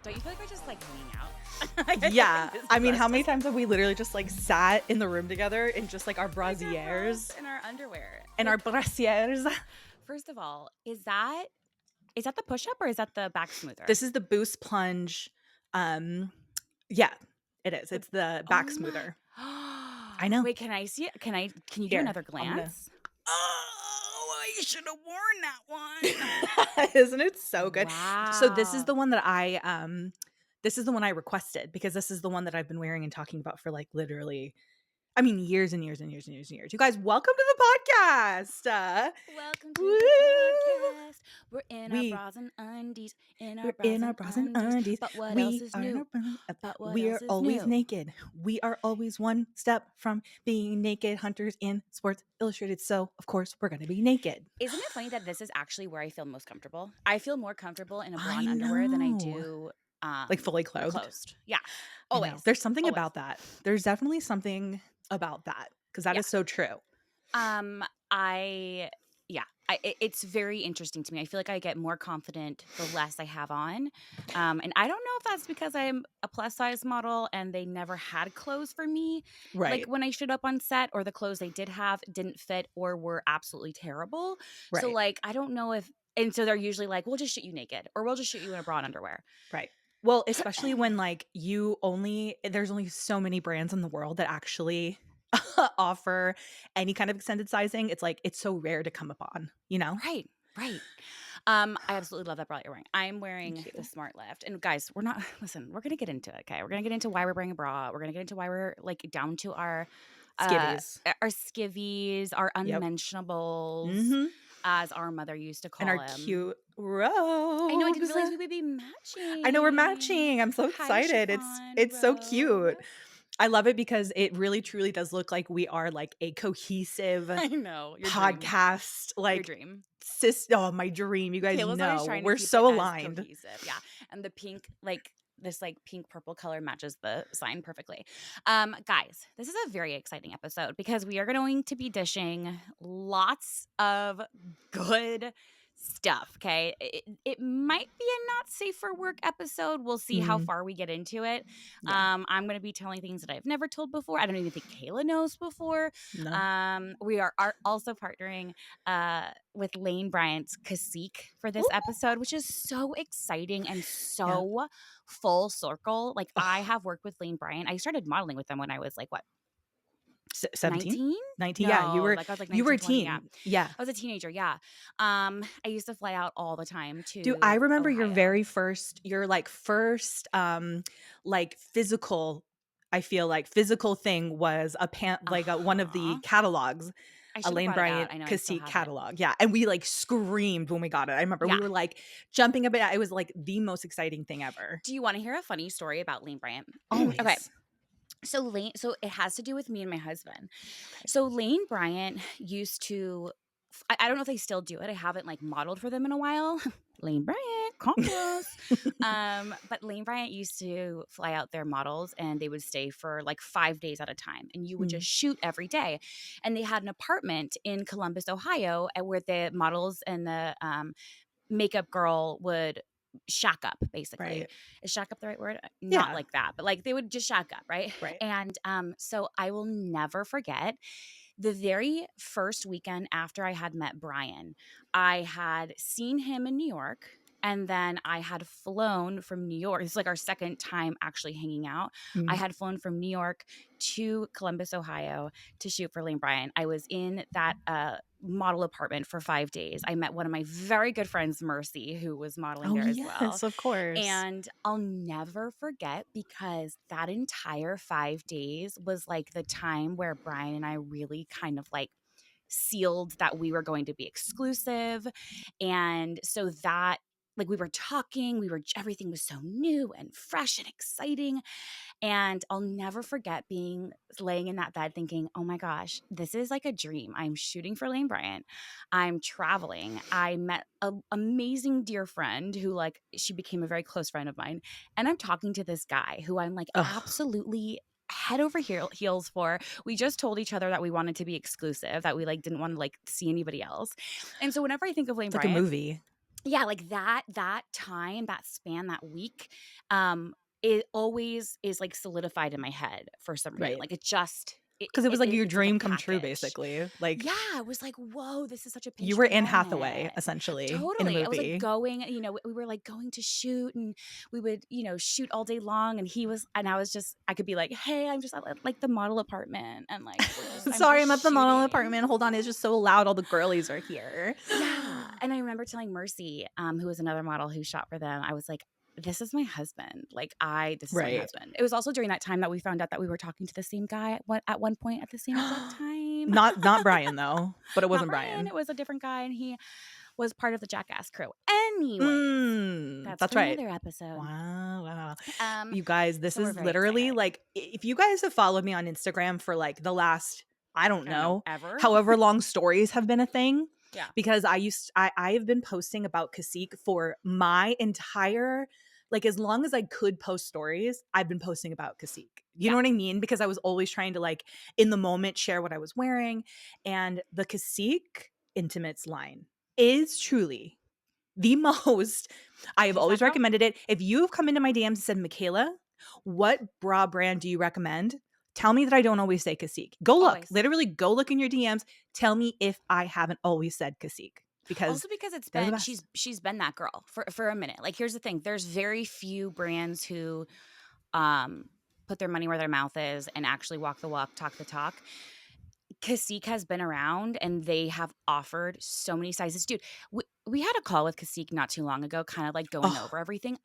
Don't you feel like we're just like hanging out? Yeah. I mean, how many times have we literally just like sat in the room together in just like our brassieres in our underwear and our brassieres? First of all, is that the push-up or is that the back smoother? This is the boost plunge. Yeah, it is. It's the back smoother. I know. Wait, can I see it? Can you do Here, another glance? Oh, I should have worn that one. Isn't it so good? Wow. So this is the one that I requested because this is the one that I've been wearing and talking about for like literally, I mean, years and years and years and years and years. You guys, welcome to the podcast. Welcome to the podcast. We're in our bras and undies. We're in our bras and undies. But what else is new? We are always naked. We are always one step from being naked hunters in Sports Illustrated. So, of course, we're going to be naked. Isn't it funny that this is actually where I feel most comfortable? I feel more comfortable in a blonde underwear than I do like fully clothed. Yeah. Always. There's something about that. There's definitely something about that because that is so true. It's very interesting to me. I feel like I get more confident the less I have on. And I don't know if that's because I'm a plus size model and they never had clothes for me. Right. Like when I showed up on set, or the clothes they did have didn't fit or were absolutely terrible. Right. So like, I don't know if, and so they're usually like, we'll just shoot you naked or we'll just shoot you in a bra and underwear. Right. Well, especially when like there's only so many brands in the world that actually offer any kind of extended sizing. It's like, it's so rare to come upon, you know? Right. I absolutely love that bra you're wearing. I'm wearing the Smart Lift. And guys, we're going to get into it, okay? We're going to get into why we're wearing a bra. We're going to get into why we're like down to our skivvies, our unmentionables, as our mother used to call them. And our cute robes. I know, I didn't realize we would be matching. I know we're matching. I'm so excited. It's so cute. I love it because it really truly does look like we are like a cohesive podcast. Dream. Like your dream. My dream. You guys Michaela's know we're so aligned. Cohesive. Yeah. And the pink, like this like pink purple color matches the sign perfectly. Guys, this is a very exciting episode because we are going to be dishing lots of good stuff. Okay. It might be a not safe for work episode. We'll see how far we get into it. Yeah. I'm going to be telling things that I've never told before. I don't even think Kayla knows before. No. We are also partnering with Lane Bryant's Cacique for this episode, which is so exciting and so full circle. Like I have worked with Lane Bryant. I started modeling with them when I was like, what? 17? 19? No, yeah, you were like I was like 19, you were a 20, teen. Yeah. I was a teenager, yeah. I used to fly out all the time to Dude, I remember Ohio. your first like physical, I feel like physical thing was one of the catalogs. A Lane Bryant Cacique catalog. Yeah. And we like screamed when we got it. I remember we were like jumping a bit. It was like the most exciting thing ever. Do you want to hear a funny story about Lane Bryant? Always. Okay. So it has to do with me and my husband. So Lane Bryant used to, I don't know if they still do it. I haven't like modeled for them in a while. Lane Bryant, come close. But Lane Bryant used to fly out their models and they would stay for like 5 days at a time. And you would just shoot every day. And they had an apartment in Columbus, Ohio, where the models and the makeup girl would shack up, basically. Right. Is shack up the right word? Not like that, but like they would just shack up, right? Right. And so I will never forget the very first weekend after I had met Brian. I had seen him in New York. And then I had flown from New York. It's like our second time actually hanging out. I had flown from New York to Columbus, Ohio to shoot for Lane Bryant. I was in that model apartment for 5 days. I met one of my very good friends, Mercy, who was modeling there as well. Yes, of course. And I'll never forget because that entire 5 days was like the time where Brian and I really kind of like sealed that we were going to be exclusive. And so that, like we were talking, everything was so new and fresh and exciting. And I'll never forget laying in that bed thinking, oh my gosh, this is like a dream. I'm shooting for Lane Bryant. I'm traveling. I met an amazing dear friend who like, she became a very close friend of mine. And I'm talking to this guy who I'm like absolutely head over heels for. We just told each other that we wanted to be exclusive, that we like didn't want to like see anybody else. And so whenever I think of Lane Bryant, like a movie. Yeah, like that time, that span, that week, it always is, like, solidified in my head for some reason. Right. Like, it just 'Cause it was like your it's like a dream come true, package. basically. Like, Yeah, it was like, "Whoa, this is such a you pinch were me Anne Hathaway, moment." essentially, in a Totally. I was, like, movie. going, we were, like, going to shoot, and we would, shoot all day long, and I was just I could be like, "Hey, I'm just at, like, the model apartment," and, like, I'm "Sorry, just I'm at the model shooting. apartment. Hold on, it's just so loud. All the girlies are here." Yeah, and I remember telling Mercy, who was another model who shot for them, I was like, "This is my husband. This is my Right. husband." It was also during that time that we found out that we were talking to the same guy at one point at the same exact time. Not Brian, though, but it Not wasn't Brian, Brian. it was a different guy, and he was part of the Jackass crew. Anyways, that's That's for right. another episode. Wow, wow. Um, You guys, this so we're is very literally, excited. like, if you guys have followed me on Instagram for, like, the last, I don't I don't know, know, ever? however long stories have been a thing, Yeah. because I have been posting about Cacique for my entire, like, as long as I could post stories, I've been posting about Cacique. You Yeah. know what I mean? Because I was always trying to, like, in the moment, share what I was wearing, and the Cacique Intimates line is truly the most. I have She's that always girl? recommended it. If you've come into my DMs and said, "Michaela, what bra brand do you recommend?" Tell me that I don't always say Cacique. Go look. Always. Literally go look in your DMs. Tell me if I haven't always said Cacique, because Also because it's they're the been best. she's been that girl for a minute. Like, here's the thing, there's very few brands who um put their money where their mouth is and actually walk the walk, talk the talk. Cacique has been around and they have offered so many sizes. Dude, we had a call with Cacique not too long ago, kind of like going Oh, over everything.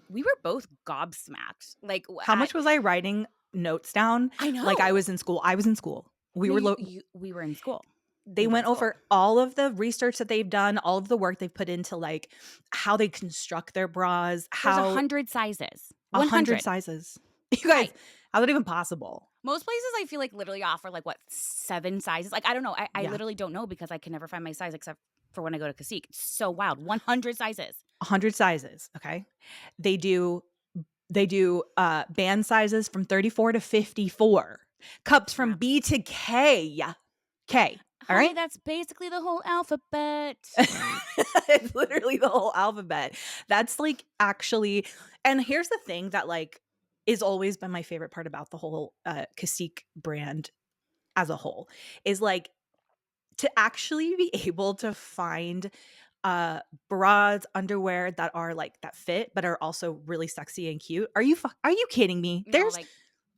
We were both gobsmacked. Like, how much was I writing notes down? I Like I know. was in school. I was in school. We No, were we were in school. They We were went in school. over all of the research that they've done, all of the work they've put into, like, how they construct their bras, There's how 100 sizes. 100 100. sizes. You guys, Right. how's that even possible? Most places I feel like literally offer like what, 7 sizes? Like, I don't know. I Yeah, literally don't know because I can never find my size except for when I go to Cacique. It's so wild. 100 sizes. 100 sizes, okay? They do band sizes from 34 to 54. Cups from Snap. B to K. K, all Honey, right? that's basically the whole alphabet. It's literally the whole alphabet. That's, like, actually, and here's the thing that, like, is always been my favorite part about the whole, Cacique brand as a whole, is, like, to actually be able to find, bras, underwear that are, like, that fit, but are also really sexy and cute. Are you kidding me? No, There's like,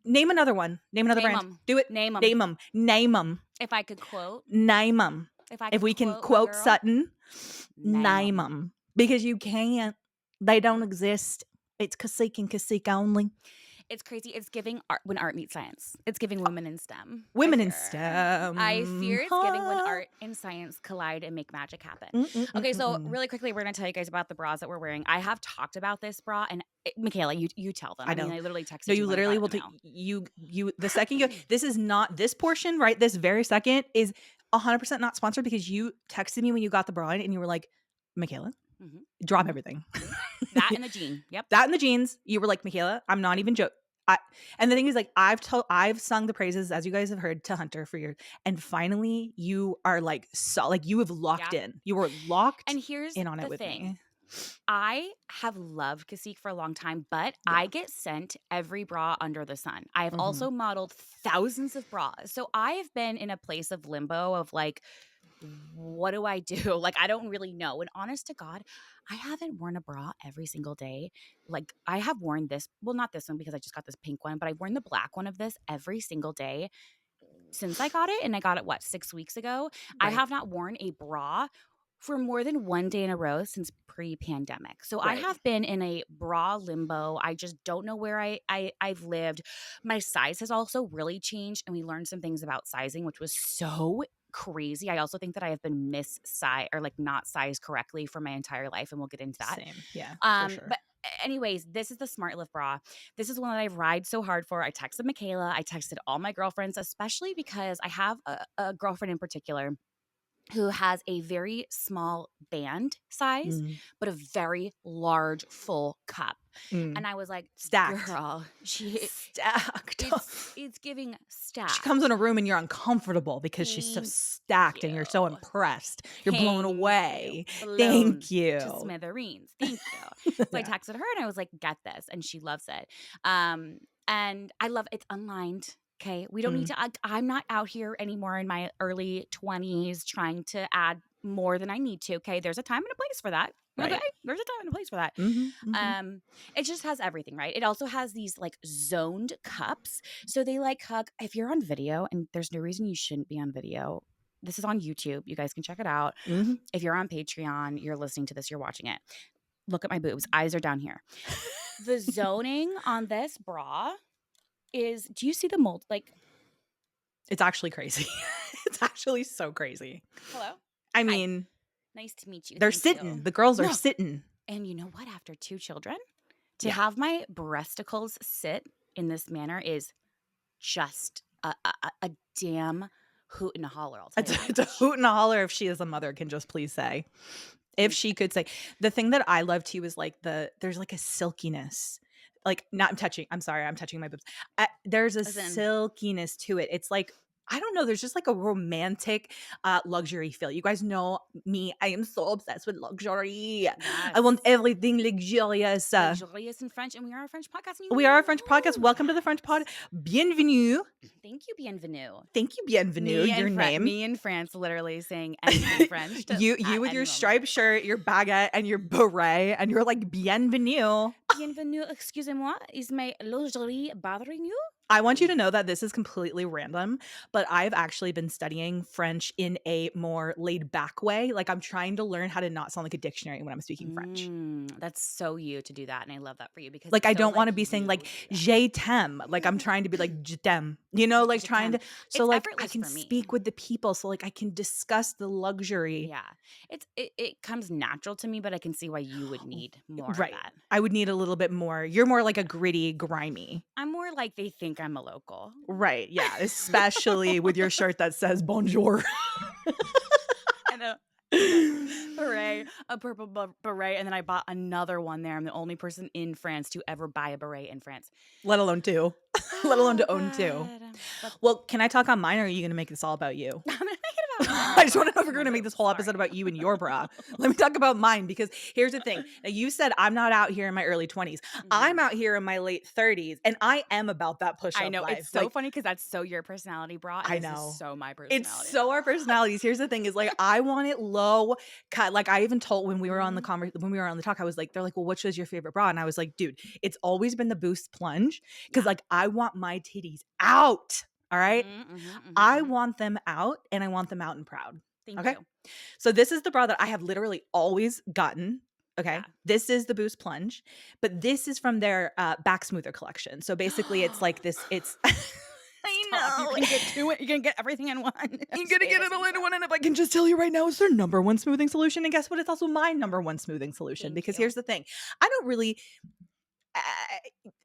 Name another one. Name another name brand. them. Do it. Name them. Name them. Name them. If I could quote, Name them. if I If could we can quote my quote girl, Sutton, name name them. them. Because you can't. They don't exist. It's Cacique and Cacique only. It's crazy. It's giving art when art meets science. It's giving women in STEM. Women in STEM. I fear it's giving when art and science collide and make magic happen. Okay, so Mm. really quickly, we're gonna tell you guys about the bras that we're wearing. I have talked about this bra, and Michaela, you tell them. I I mean, know. I literally No, texted you you when I literally got it will in the take mail. you the second you this is not this portion, right? This very second is 100% not sponsored, because you texted me when you got the bra in and you were like, "Michaela, Mhm, drop mhm, everything." mhm. That and the jean. Yep. That and the jeans. You were like, "Michaela, I'm not even joking." And the thing is, like, I've sung the praises, as you guys have heard, to Hunter for years, and finally you are like, so, like, you have locked Yeah. in. You were locked And here's in on it the with thing. me. I have loved Cacique for a long time, but Yeah. I get sent every bra under the sun. I have Mhm. also modeled thousands of bras. So I have been in a place of limbo of like, what do I do? Like, I don't really know. And honest to God, I haven't worn a bra every single day. Like, I have worn this, well, not this one because I just got this pink one, but I've worn the black one of this every single day since I got it. And I got it, what, 6 weeks ago? I Right. have not worn a bra for more than one day in a row since pre-pandemic. So I Right. have been in a bra limbo. I just don't know where I've lived. My size has also really changed, and we learned some things about sizing, which was so crazy. I also think that I have been missize or like not sized correctly for my entire life, and we'll get into that. Same. Yeah, for sure. But anyways, this is the Smart Lift bra. This is one that I've ride so hard for. I texted Michaela. I texted all my girlfriends, especially because I have a girlfriend in particular who has a very small band size, Mm. but a very large full cup. And I was like, stacked. girl, Stacked. It's giving stacked. She comes in a room and you're uncomfortable because she's so stacked and you're so impressed. You're blown away. Thank you. To smithereens. Thank you. So I texted her and I was like, get this. And she loves it. And I love it's unlined. Okay. We don't need to, I'm not out here anymore in my early 20s trying to add more than I need to. Okay. There's a time and a place for that. Right. Okay. There's a time and a place for that. It just has everything, right? It also has these like zoned cups. So they like hug. If you're on video, and there's no reason you shouldn't be on video. This is on YouTube. You guys can check it out. If you're on Patreon, you're listening to this, you're watching it. Look at my boobs. Eyes are down here. The zoning on this bra is, do you see the mold? Like, it's actually crazy. It's actually so crazy. Hello? I mean, nice to meet you. They're sitting. The girls are sitting. And you know what? After 2 children, to have my breasticles sit in this manner is just a damn hoot and a holler. It's a hoot and a holler if she is a mother can just please say. If she could say. The thing that I love too is like there's like a silkiness. Like I'm touching my boobs. There's a silkiness to it. It's like, I don't know. There's just like a romantic luxury feel. You guys know me. I am so obsessed with luxury. Yes. I want everything luxurious. Luxurious in French. And we are a French podcast. We are a French podcast. Welcome to the French pod. Bienvenue. Thank you, bienvenue. Thank you, bienvenue. Your name. Me in France literally saying anything in French. You with your striped shirt, your baguette, and your beret. And you're like, bienvenue. Bienvenue. Excusez-moi. Is my lingerie bothering you? I want you to know that this is completely random, but I've actually been studying French in a more laid back way. Like I'm trying to learn how to not sound like a dictionary when I'm speaking French. That's so you to do that. And I love that for you because like I don't want to be saying like je t'aime. Like I'm trying to be like je t'aime, you know, like trying to, so it's like I can speak with the people. So like I can discuss the luxury. Yeah. It comes natural to me, but I can see why you would need more of that. I would need a little bit more. You're more like a gritty, grimy. I'm more like they think I'm a local. Right. Yeah. Especially with your shirt that says bonjour. And a beret, a purple beret. And then I bought another one there. I'm the only person in France to ever buy a beret in France. Let alone 2. Let alone to own 2. Well, can I talk on mine or are you going to make this all about you? I'm going to make it about mine. I just want to know if we're going to make this whole episode about you and your bra. Let me talk about mine because here's the thing. Now, you said I'm not out here in my early 20s. I'm out here in my late 30s and I am about that push-up I know. life. It's so funny because that's so your personality, bra. I know. This is so my personality. It's so our personalities. Here's the thing is like I want it low cut. Like I even told when we were on the talk, I was like, they're like, well, which was your favorite bra? And I was like, dude, it's always been the Boost Plunge because like I want my titties out. All right. I want them out and I want them out and proud. Thank you. So this is the bra that I have literally always gotten. Okay. Yeah. This is the Boost Plunge, but this is from their back smoother collection. So basically it's like this, it's I know. You can get to it. You can get everything in one. You're going to get it all in one. And if I can just tell you right now, it's their number one smoothing solution. And guess what? It's also my number one smoothing solution. Because here's the thing. I don't really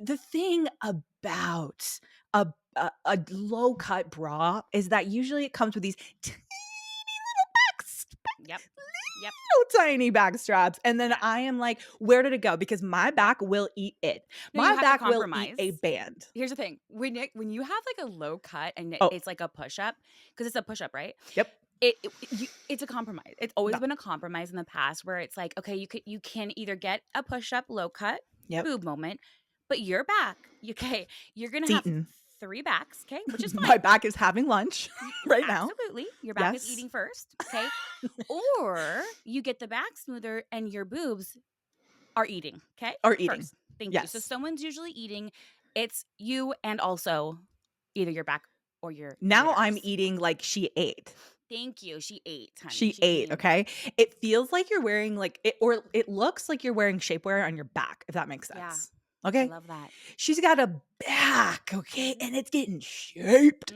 the thing about a low cut bra is that usually it comes with these tiny little little tiny back straps. And then I am like, where did it go? Because my back will eat it. My back will eat a band. Here's the thing. When you have like a low cut and it's like a push-up, because it's a push-up, right? Yep. It's a compromise. It's always been a compromise in the past where it's like, okay, you can either get a push-up low cut boob moment, but your back, okay, you're going to have 3 backs, okay, which is fine. My back is having lunch right now. Absolutely. Your back is eating first, okay? Or you get the back smoother and your boobs are eating, okay? Are eating. First. Thank you. So someone's usually eating. It's you and also either your back or your Now uterus. I'm eating like she ate. Thank you. She ate, honey. She ate, okay? It feels like you're wearing like it, or it looks like you're wearing shapewear on your back, if that makes sense. Yeah. Okay? I love that. She's got a back, okay? And it's getting shaped.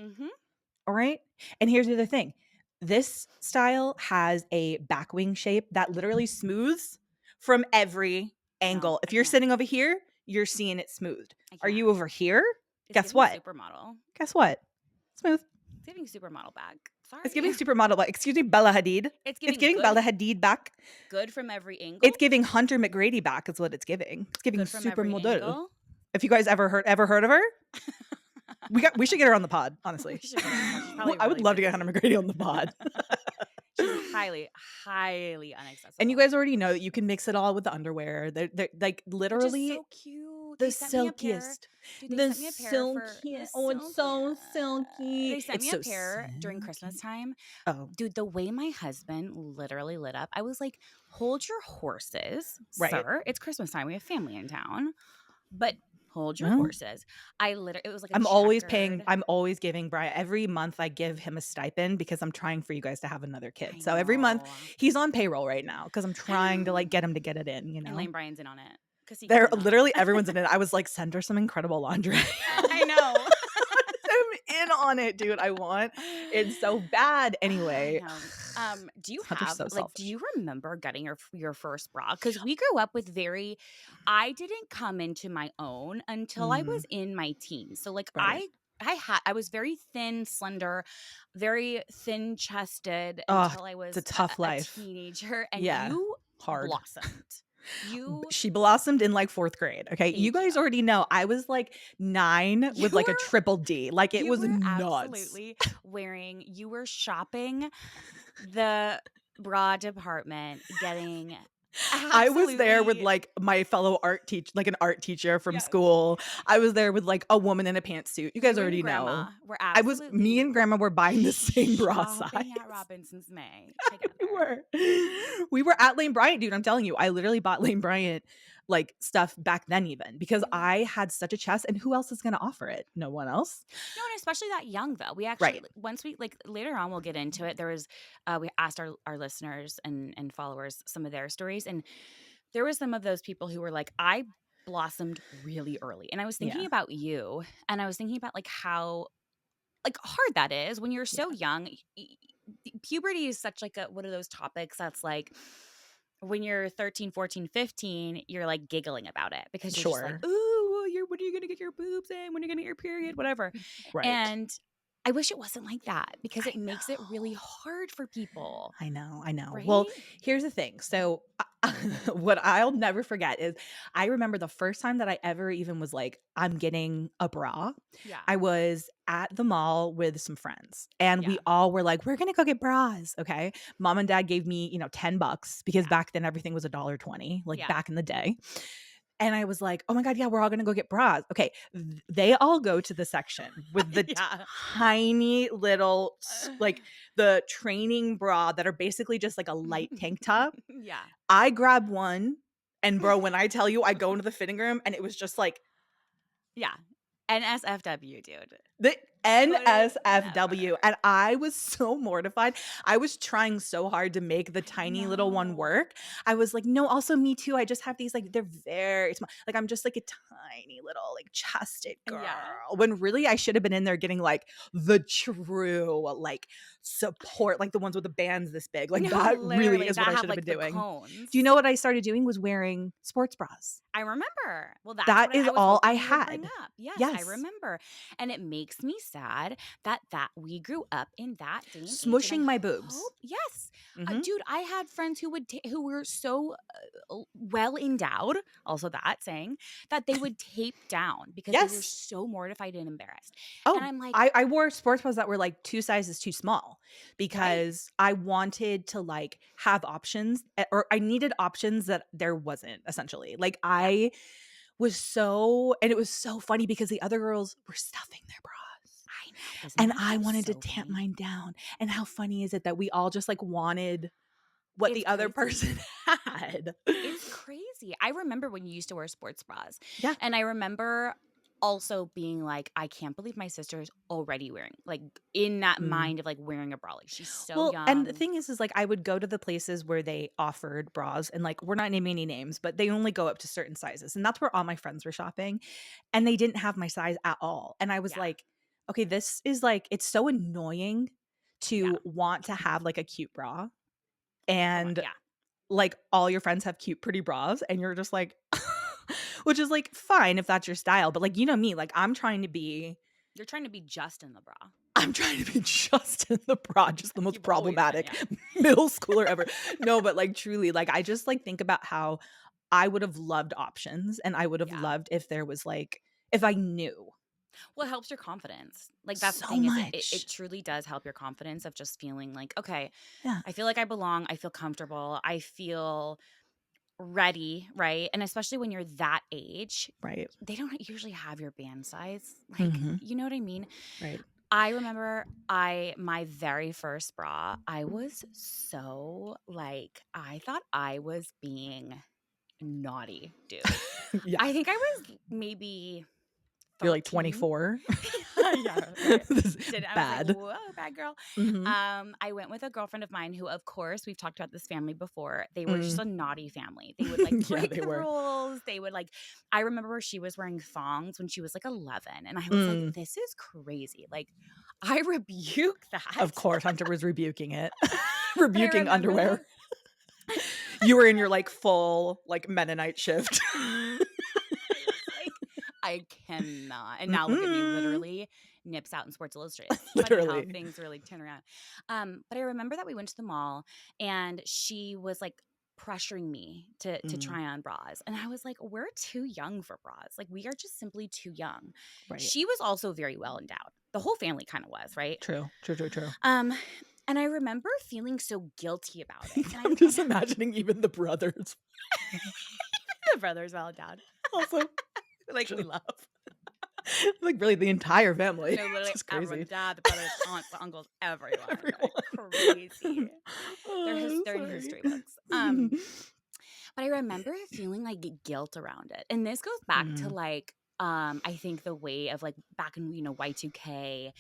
All right? And here's the other thing. This style has a back wing shape that literally smooths from every angle. If you're sitting over here, you're seeing it smoothed. Are you over here? Guess what? Supermodel. Guess what? Smooth. It's giving supermodel back. It's Sorry. giving supermodel, but excuse me, Bella Hadid. It's It's giving giving good Bella Hadid back. good from every angle. It's giving Hunter McGrady back is what it's giving. It's giving Good from every supermodel. angle. If you guys ever heard of her? We should get her on the pod, honestly. We should get her on the pod. She's probably I would really love to get Hunter busy. McGrady on the pod. She's highly, highly And you unaccessible. guys already know that you can mix it all with the underwear. They're like Which is literally so cute. the They sent me a pair. silkiest. Dude, they The sent me a pair for the silkiest. Oh, it's so silkiest. silky. They sent It's me a so pair during Christmas silky. time. Oh, Dude, the way my husband literally lit up, I was like, hold your horses, right. sir. It's Christmas time. We have family in town. But hold your Well, horses. It was like a I'm always paying. checkered. I'm always giving Brian every month. I give him a stipend because I'm trying for you guys to have another kid. I So every month know. he's on payroll right now because I'm I trying to know. like get him to get it in. And Lane Bryan's in on it because he They're cannot. literally everyone's in it. I was like, send her some incredible laundry. I know. I'm in on it, dude. I want it so bad. Anyway, I know. Do you Hunter's have so like? Do selfish. you remember getting your first bra? Because we grew up with I didn't come into my own until I was in my teens. So like Right. I was very thin, slender, very thin chested Oh, until I was it's a tough a life. teenager, and Yeah, you hard. blossomed. You She blossomed in like 4th grade. Okay, you thank you. guys already know I was like 9 with like a triple D. Like it You was were nuts. absolutely you were shopping the bra department, getting I was there with absolutely like my fellow like an art teacher from yes. school. I was there with like a woman in a pantsuit. You guys You and already know. grandma were absolutely Me and grandma were buying the same bra shopping size. at Robinson's May We together. were. We were at Lane Bryant, dude. I'm telling you, I literally bought Lane Bryant like stuff back then, even because I had such a chest. And who else is going to offer it? No one else. No, and especially that young though. We actually Right. once we like later on we'll get into it. There was we asked our listeners and followers some of their stories, and there was some of those people who were like, I blossomed really early. And I was thinking about you, and I was thinking about like how like hard that is when you're so young. Puberty is such like one of those topics that's like when you're 13, 14, 15, you're like giggling about it because you're just like, Sure. ooh, when are you going to get your boobs in? When are you going to get your period? Whatever. Right. And I wish it wasn't like that because it I makes it really know. hard for people. I know. I know. Right? Well, here's the thing. So, what I'll never forget is I remember the first time that I ever even was like, I'm getting a bra. Yeah. I was at the mall with some friends and we all were like, we're going to go get bras. Okay. Mom and dad gave me, $10 because back then everything was $1.20, like back in the day. And I was like, oh my God, yeah, we're all going to go get bras. Okay. They all go to the section with the tiny little, like the training bra that are basically just like a light tank top. Yeah. I grab one and bro, when I tell you I go into the fitting room and it was just like. Yeah. NSFW, dude. The NSFW. And I was so mortified. I was trying so hard to make the tiny little one work. I was like, no, also me too. I just have these like, they're very small. Like I'm just like a tiny little like chested girl. Yeah. When really I should have been in there getting like the true like support, like the ones with the bands this big. Like that really is what I should have been doing. Cones. Do you know what I started doing was wearing sports bras? I remember. Well, that is all I had. Yes, I remember. And it makes me sad that we grew up in that day and smushing my boobs. Yes. Dude, I had friends who were so well endowed, also that saying, that they would tape down because they were so mortified and embarrassed. Oh, and I'm like, I wore sports bras that were like 2 sizes too small because I wanted to like have options, or I needed options that there wasn't, essentially. Like I was and it was so funny because the other girls were stuffing their bras. I know. And I wanted to tamp mine down. And how funny is it that we all just like wanted what the other person had? It's crazy. I remember when you used to wear sports bras. Yeah. And I remember also being like, I can't believe my sister is already wearing, like in that mind of like wearing a bra. Like she's so young. And the thing is like I would go to the places where they offered bras, and like we're not naming any names, but they only go up to certain sizes. And that's where all my friends were shopping. And they didn't have my size at all. And I was like, okay, this is like, it's so annoying to want to have like a cute bra. And like all your friends have cute, pretty bras. And you're just like, which is like fine if that's your style. But like, me, like I'm trying to be You're trying to be just in the bra. I'm trying to be just in the bra, just the most problematic middle schooler ever. No, but like truly, like I just like think about how I would have loved options, and I would have loved if there was like, if I knew. Well, it helps your confidence. Like that's the So thing is much. it truly does help your confidence of just feeling like, okay, Yeah. I feel like I belong. I feel comfortable. I feel ready, right? And especially when you're that age, Right. they don't usually have your band size. Like, you know what I mean? Right. I remember my very first bra, I was so like, I thought I was being naughty, dude. Yeah. I think I was maybe 13. You're like 24. Yeah, right. This is I was bad. like, whoa, bad girl. Mhm. I went with a girlfriend of mine who, of course, we've talked about this family before. They were just a naughty family. They would like Yeah, break they the were. rules. They would like, I remember she was wearing thongs when she was like 11. And I was like, this is crazy. Like, I rebuke that. Of course, Hunter was rebuking it. Rebuking remember underwear. You were in your like full like Mennonite shift. I was like, I cannot. And now look at me, literally nips out in Sports Illustrated. Literally. Funny how things really turn around. But I remember that we went to the mall and she was like pressuring me to try on bras. And I was like, we're too young for bras. Like we are just simply too young. Right. She was also very well endowed. The whole family kind of was, right? True. And I remember feeling so guilty about it. And I'm just imagining even the brothers. The brothers well endowed. Also, like we love. Like really the entire family. No, literally it's crazy. everyone, dad, the brothers, aunts, the uncles, everyone. Like, crazy. They're in history books. But I remember feeling like guilt around it. And this goes back to like, I think the way of like back in, Y2K,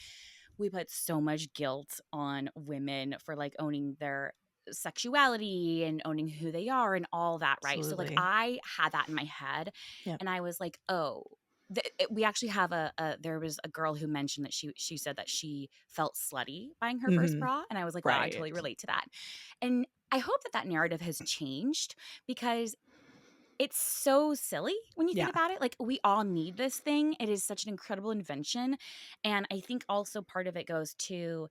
we put so much guilt on women for like owning their sexuality and owning who they are and all that, right? Absolutely. So like I had that in my head and I was like, oh, we actually have there was a girl who mentioned that she said that she felt slutty buying her first bra, and I was like, wow, I totally relate to that. And I hope that narrative has changed because it's so silly when you think about it. Like we all need this thing. It is such an incredible invention. And I think also part of it goes to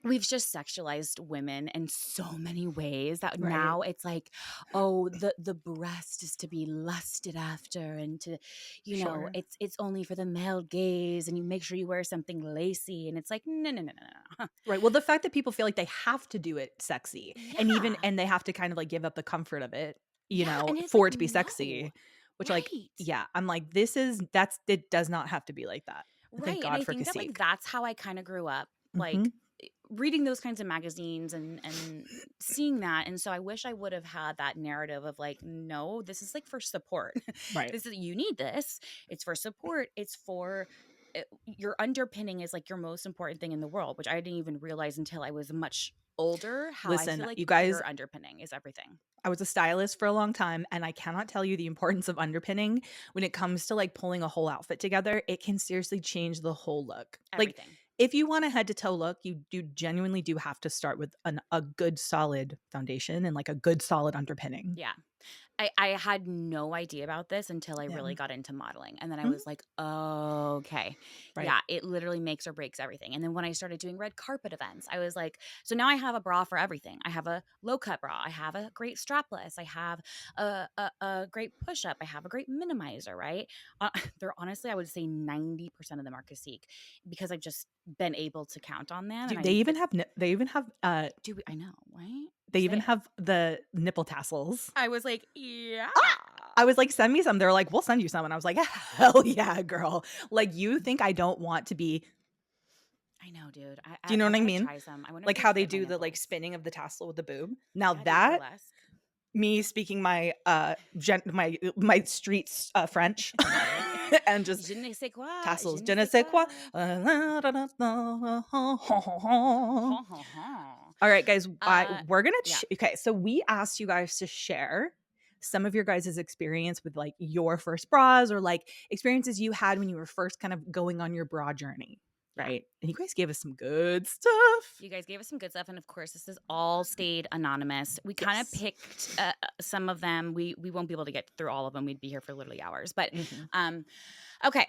we've just sexualized women in so many ways that now it's like, oh, the breast is to be lusted after and to, know, it's only for the male gaze and you make sure you wear something lacy. And it's like, no. Right. Well, the fact that people feel like they have to do it sexy and they have to kind of like give up the comfort of it, for it to be sexy, which like, I'm like, it does not have to be like that. Right. Thank God and I for think that Cacique. like that's how I kind of grew up. Like reading those kinds of magazines and seeing that. And so I wish I would have had that narrative of like, no, this is like for support. Right. You need this. It's for support. It's for your underpinning is like your most important thing in the world, which I didn't even realize until I was much older. I feel like you guys, your underpinning is everything. I was a stylist for a long time, and I cannot tell you the importance of underpinning when it comes to like pulling a whole outfit together. It can seriously change the whole look. Everything. Like if you want a head to toe look, you genuinely do have to start with a good solid foundation and like a good solid underpinning. Yeah. I had no idea about this until I really got into modeling. And then I was like, oh, okay. Right. Yeah, it literally makes or breaks everything. And then when I started doing red carpet events, I was like, so now I have a bra for everything. I have a low cut bra. I have a great strapless. I have a great push up. I have a great minimizer, right? They're honestly, I would say 90% of them are Cacique because I've just been able to count on them. Dude, and they even have I know, right? They even have the nipple tassels. I was like, yeah. I was like, send me some. They were like, we'll send you some. And I was like, hell yeah, girl. Like, you think I don't want to be. I know, dude. Do you know what I mean? Try some. I wonder like how they do the like spinning of the tassel with the boob. Now that me speaking my my streets French and just je ne sais quoi, tassels. Je ne sais quoi. All right, guys. We're gonna okay. So we asked you guys to share some of your guys' experience with like your first bras or like experiences you had when you were first kind of going on your bra journey. Right. And you guys gave us some good stuff. And of course, this has all stayed anonymous. We kind of picked some of them. We won't be able to get through all of them. We'd be here for literally hours. But okay.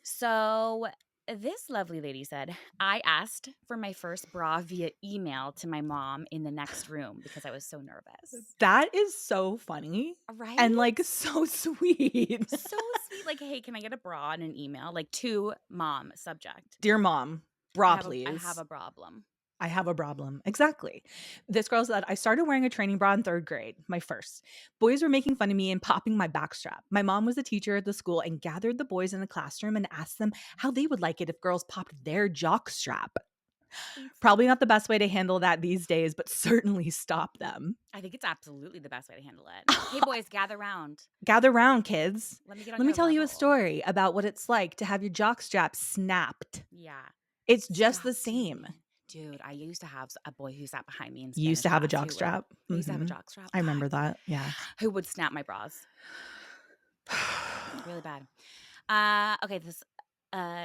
So this lovely lady said, I asked for my first bra via email to my mom in the next room because I was so nervous. That is so funny. Right? And like so sweet. So sweet. Like, hey, can I get a bra in an email? Like to mom subject. Dear mom, bra, I have please. a problem. I have a problem. Exactly. This girl said, I started wearing a training bra in 3rd grade, my first. Boys were making fun of me and popping my backstrap. My mom was a teacher at the school and gathered the boys in the classroom and asked them how they would like it if girls popped their jock strap. Probably not the best way to handle that these days, but certainly stop them. I think it's absolutely the best way to handle it. Hey, boys, gather round. Gather round, kids. Let me get on Let me your tell you a level. story about what it's like to have your jock strap snapped. Yeah. It's just the same. Dude, I used to have a boy who sat behind me in Spanish You used to have a class jock strap? I used to have a jock strap. I remember that, yeah. Who would snap my bras. Really bad. Okay,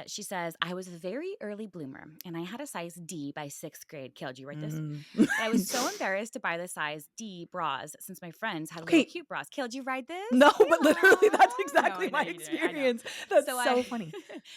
she says, I was a very early bloomer and I had a size D by 6th grade. Kale, did you write this? But I was so embarrassed to buy the size D bras since my friends had little cute bras. Kale, did you write this? No, but literally that's exactly my experience. That's so funny.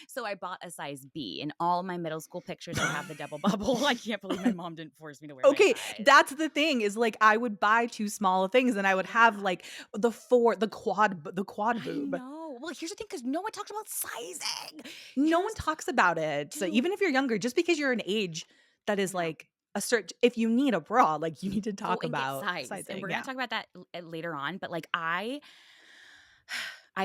So I bought a size B. In all my middle school pictures, I have the double bubble. I can't believe my mom didn't force me to wear my size. That's the thing is like I would buy too small things and I would have like the quad boob. I know. Well, here's the thing, because no one talks about sizing. No one talks about it. Dude. So even if you're younger, just because you're an age that is like a certain, if you need a bra, like you need to talk about sizing. And we're gonna talk about that later on. But like I've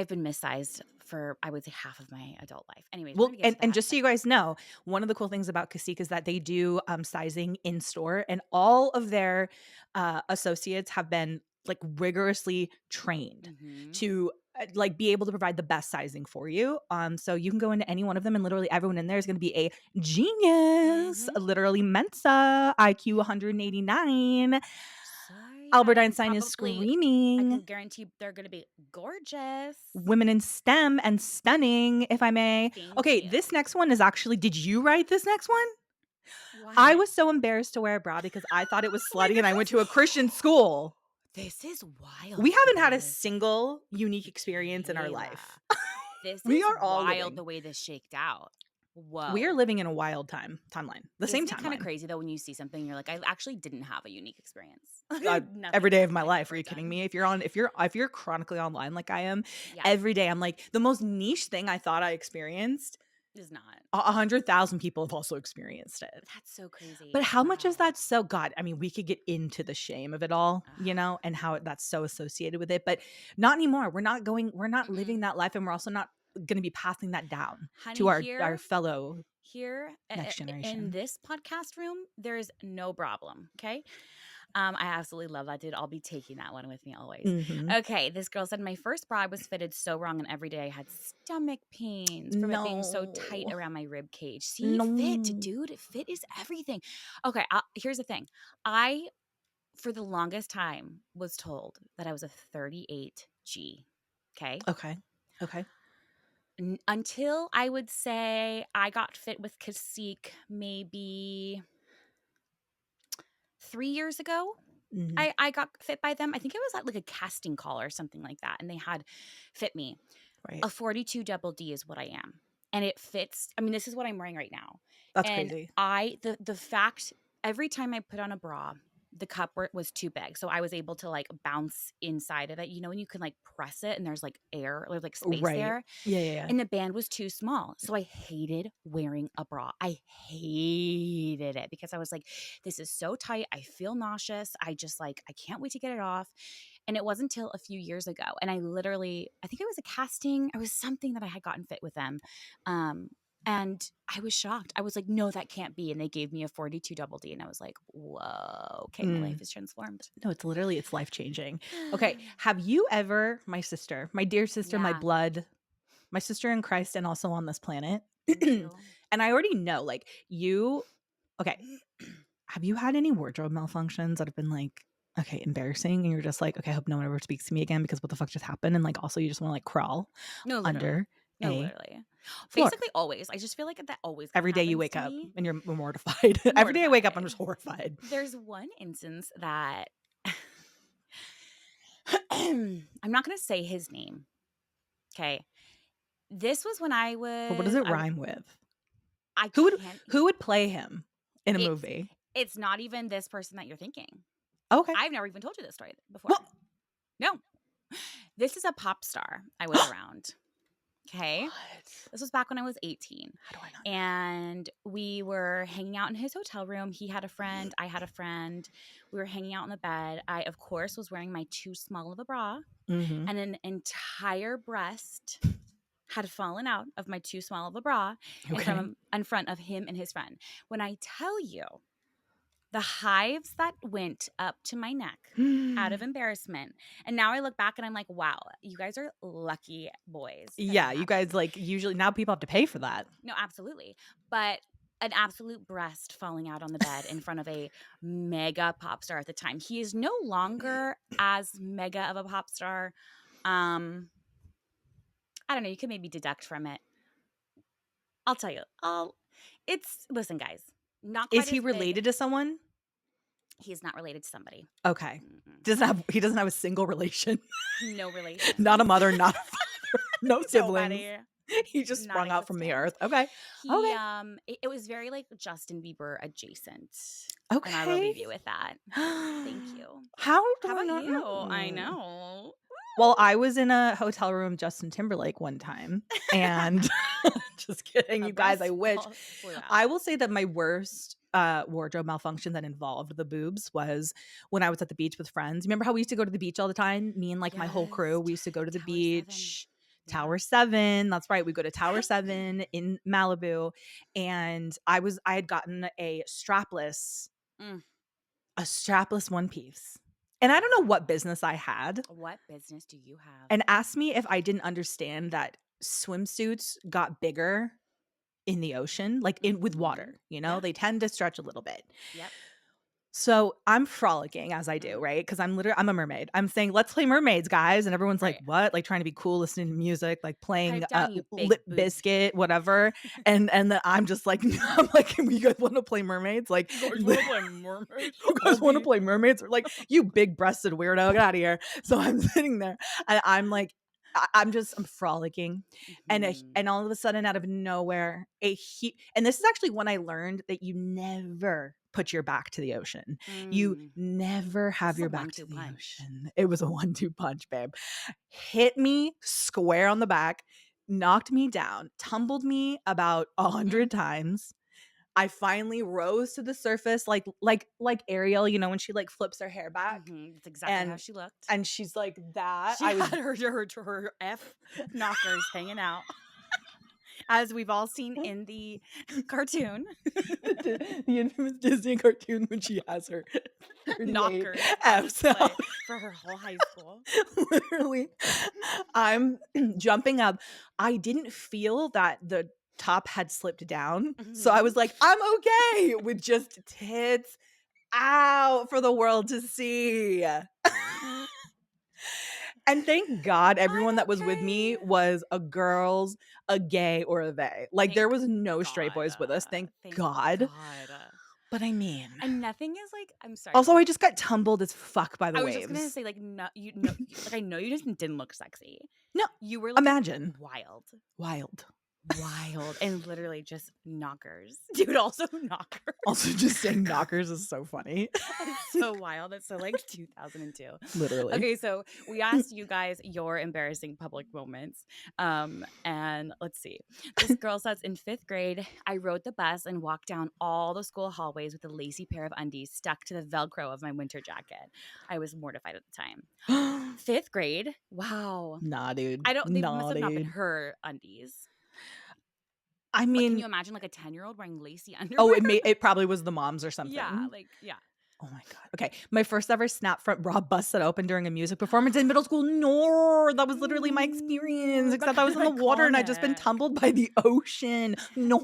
been missized for, I would say, half of my adult life. Anyways, well, and just so you guys know, one of the cool things about Cacique is that they do sizing in store, and all of their associates have been like rigorously trained to like be able to provide the best sizing for you. So you can go into any one of them and literally everyone in there is going to be a genius. Literally Mensa, IQ 189. Albert Einstein is screaming. I can guarantee they're going to be gorgeous. Women in STEM and stunning, if I may. This next one is actually, did you write this next one? What? I was so embarrassed to wear a bra because I thought it was slutty and I went to a Christian school. This is wild. We haven't had a single unique experience in our life. This is all wild the way this shaked out. Whoa. We are living in a wild timeline. Same timeline. Kind of crazy though when you see something you're like, I actually didn't have a unique experience. Every day of my life. Are you kidding me? If you're chronically online like I am, every day I'm like, the most niche thing I thought I experienced is not. 100,000 people have also experienced it. That's so crazy. But how much is that so God? I mean, we could get into the shame of it all, you know, and how that's so associated with it, but not anymore. We're not living that life, and we're also not going to be passing that down to our fellow next generation. In this podcast room, there is no problem. Okay. I absolutely love that, dude. I'll be taking that one with me always. Okay, this girl said, my first bra was fitted so wrong, and every day I had stomach pains from it being so tight around my rib cage. See, fit, dude. Fit is everything. Okay, here's the thing. I, for the longest time, was told that I was a 38G. Okay? Okay. Until I would say I got fit with Cacique maybe 3 years ago. I got fit by them. I think it was at like a casting call or something like that. And they had fit me. Right. A 42 double D is what I am. And it fits. I mean, this is what I'm wearing right now. That's crazy. The fact, every time I put on a bra, the cup was too big. So I was able to like bounce inside of it. You know, when you can like press it and there's like air or like space there. Yeah. And the band was too small. So I hated wearing a bra. I hated it because I was like, this is so tight. I feel nauseous. I can't wait to get it off. And it wasn't until a few years ago. And I think it was a casting. It was something that I had gotten fit with them. And I was shocked. I was like, no, that can't be. And they gave me a 42 double D. And I was like, whoa, okay, my life is transformed. No, it's life-changing. Okay, have you ever, my dear sister, my blood, my sister in Christ and also on this planet, and I already know, like, have you had any wardrobe malfunctions that have been like, okay, embarrassing, and you're just like, okay, I hope no one ever speaks to me again because what the fuck just happened? And like, also you just want to like crawl under literally. Basically always. I just feel like that always every day you wake up and you're mortified. Every day I wake up, I'm just horrified. There's one instance that I'm not going to say his name. Okay. This was when I Or what does it was rhyme with? I Who would can't who would play him in a it's movie? it's not even this person that you're thinking. Okay. I've never even told you this story before. Well, No. This is a pop star I was around. Okay. what? This was back when I was 18. How do I not know? And we were hanging out in his hotel room. He had a friend. I had a friend. We were hanging out on the bed. I, of course, was wearing my too small of a bra, Mhm. and an entire breast had fallen out of my too small of a bra Okay. in front of him and his friend. When I tell you the hives that went up to my neck out of embarrassment. And now I look back and I'm like, wow, you guys are lucky boys. Yeah, you guys, like, usually now people have to pay for that. No, absolutely. But an absolute breast falling out on the bed in front of a mega pop star at the time. He is no longer as mega of a pop star. I don't know. You can maybe deduct from it. I'll tell you. Listen, guys, not quite Is he as big. related to someone? He's not related to somebody. Okay. Mm-mm. He doesn't have a single relation. No relation. Not a mother, not a father, no siblings. Nobody. He just Not sprung out from the existent. earth. Okay. He Okay. it was very like Justin Bieber adjacent. Okay. And I will leave you with that. Thank you. How about not you? know? I know. Well, I was in a hotel room with Justin Timberlake one time, and just kidding, you guys. I wish. I will say that my worst wardrobe malfunction that involved the boobs was when I was at the beach with friends. Remember how we used to go to the beach all the time? Me and like my whole crew, we used to go to the beach. 7. Tower 7. That's right. We go to Tower 7 in Malibu. And I had gotten a strapless one piece. And I don't know what business I had. What business do you have? And asked me if I didn't understand that swimsuits got bigger in the ocean, like with water, you know, they tend to stretch a little bit. Yep. So I'm frolicking as I do, right? Because I'm a mermaid. I'm saying, let's play mermaids, guys. And everyone's like, what? Like trying to be cool, listening to music, like playing Lip Biscuit, whatever. and then I'm just like, I'm like, you guys want to play mermaids? Like, you guys want to play mermaids? You guys want to play mermaids? Or like, you big breasted weirdo, get out of here. So I'm sitting there and I'm like, I'm frolicking. And all of a sudden, out of nowhere, and this is actually when I learned that you never put your back to the ocean. You never have your back to the ocean. It was a 1-2 punch, babe. Hit me square on the back, knocked me down, tumbled me about 100 times. I finally rose to the surface like Ariel, you know, when she like flips her hair back. That's exactly how she looked. And she's like that. She had her F knockers hanging out. As we've all seen in the cartoon. The infamous Disney cartoon when she has her knockers F's for her whole high school. Literally. I'm jumping up. I didn't feel that the top had slipped down. So I was like, I'm okay with just tits out for the world to see. And thank God everyone that was with me was a girls, a gay, or a they. Like there was no straight boys with us. Thank God. But I mean, and nothing is like, I'm sorry. Also, I just got tumbled as fuck by the waves. I was just gonna say, like, no, you know, like I know you just didn't look sexy. No, you were. Imagine wild, and literally just knockers, dude. Also knockers. Also, just saying knockers is so funny. It's so wild. It's so like 2002. Literally. Okay, so we asked you guys your embarrassing public moments. And let's see. This girl says, in 5th grade, I rode the bus and walked down all the school hallways with a lacy pair of undies stuck to the Velcro of my winter jacket. I was mortified at the time. 5th grade? Wow. Nah, dude. They must have not been her undies. I mean, can you imagine like a 10-year-old wearing lacy underwear? Oh, it probably was the moms or something. Yeah. Oh my God. Okay. My first ever snap front bra busted open during a music performance in middle school. No, that was literally my experience, except I was in the water and I'd just been tumbled by the ocean. No.